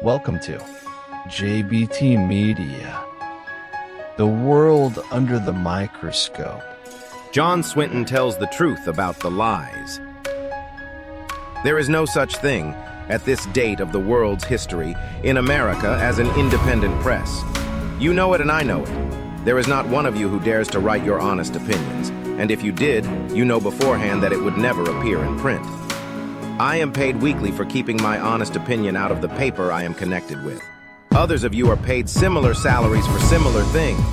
Welcome to J.B.T Media, the world under the microscope. John Swinton tells the truth about the lies. There is no such thing, at this date of the world's history, in America as an independent press. You know it and I know it. There is not one of you who dares to write your honest opinions, and if you did, you know beforehand that it would never appear in print. I am paid weekly for keeping my honest opinion out of the paper I am connected with. Others of you are paid similar salaries for similar things.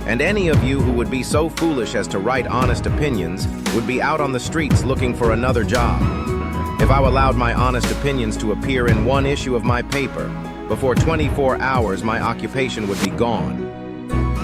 And any of you who would be so foolish as to write honest opinions would be out on the streets looking for another job. If I allowed my honest opinions to appear in one issue of my paper, before 24 hours my occupation would be gone.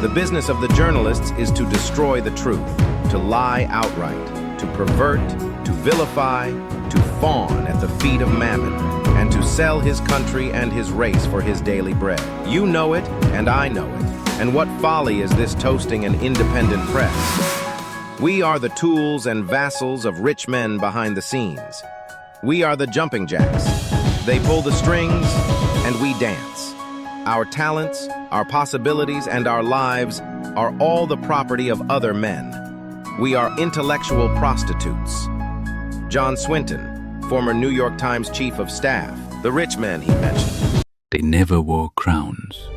The business of the journalists is to destroy the truth, to lie outright, to pervert, to vilify, to fawn at the feet of Mammon, and to sell his country and his race for his daily bread. You know it, and I know it. And what folly is this toasting an independent press? We are the tools and vassals of rich men behind the scenes. We are the jumping jacks. They pull the strings, and we dance. Our talents, our possibilities, and our lives are all the property of other men. We are intellectual prostitutes. John Swinton, former New York Times chief of staff, the rich men he mentioned. They never wore crowns,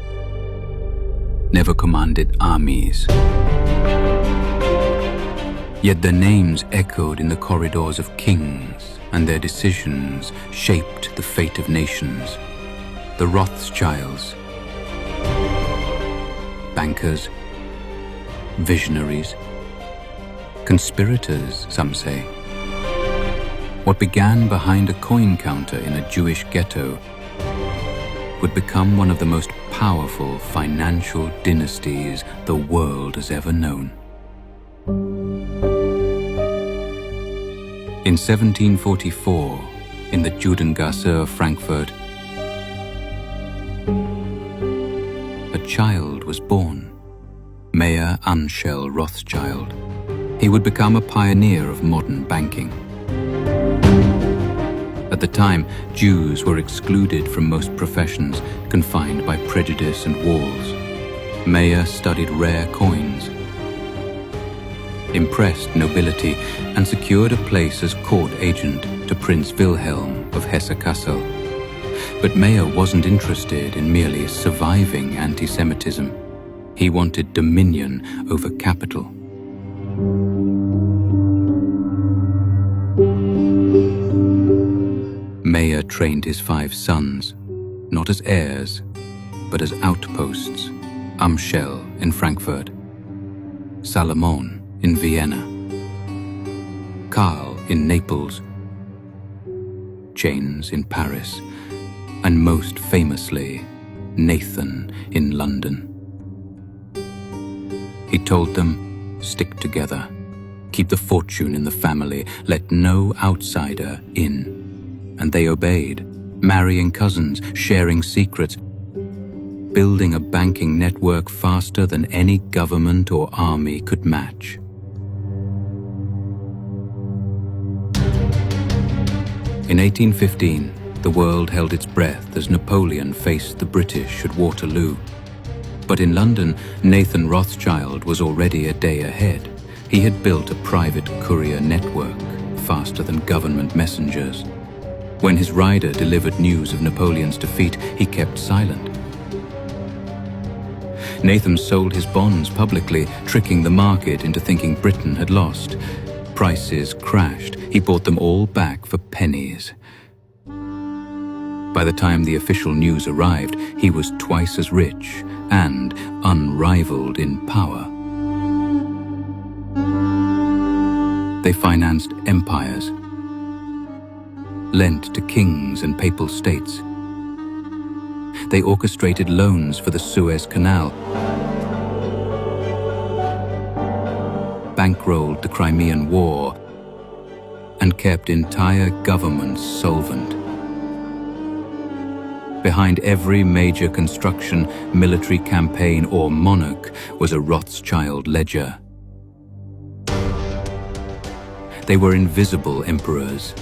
never commanded armies. Yet their names echoed in the corridors of kings, and their decisions shaped the fate of nations. The Rothschilds, bankers, visionaries, conspirators, some say. What began behind a coin counter in a Jewish ghetto would become one of the most powerful financial dynasties the world has ever known. In 1744, in the Judengasse of Frankfurt, a child was born, Mayer Anschel Rothschild. He would become a pioneer of modern banking. At the time, Jews were excluded from most professions, confined by prejudice and walls. Mayer studied rare coins, impressed nobility, and secured a place as court agent to Prince Wilhelm of Hesse-Kassel. But Mayer wasn't interested in merely surviving anti-Semitism. He wanted dominion over capital. Mayer trained his 5 sons, not as heirs, but as outposts. Amschel in Frankfurt, Salomon in Vienna, Karl in Naples, James in Paris, and most famously, Nathan in London. He told them, stick together, keep the fortune in the family, let no outsider in. And they obeyed, marrying cousins, sharing secrets, building a banking network faster than any government or army could match. In 1815, the world held its breath as Napoleon faced the British at Waterloo. But in London, Nathan Rothschild was already a day ahead. He had built a private courier network, faster than government messengers. When his rider delivered news of Napoleon's defeat, he kept silent. Nathan sold his bonds publicly, tricking the market into thinking Britain had lost. Prices crashed. He bought them all back for pennies. By the time the official news arrived, he was twice as rich and unrivaled in power. They financed empires, lent to kings and papal states. They orchestrated loans for the Suez Canal, bankrolled the Crimean War, and kept entire governments solvent. Behind every major construction, military campaign, or monarch was a Rothschild ledger. They were invisible emperors.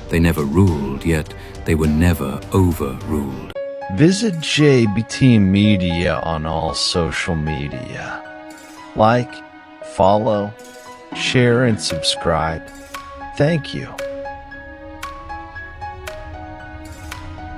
They never ruled, yet they were never overruled. Visit J.B.T Media on all social media. Like, follow, share, and subscribe. Thank you.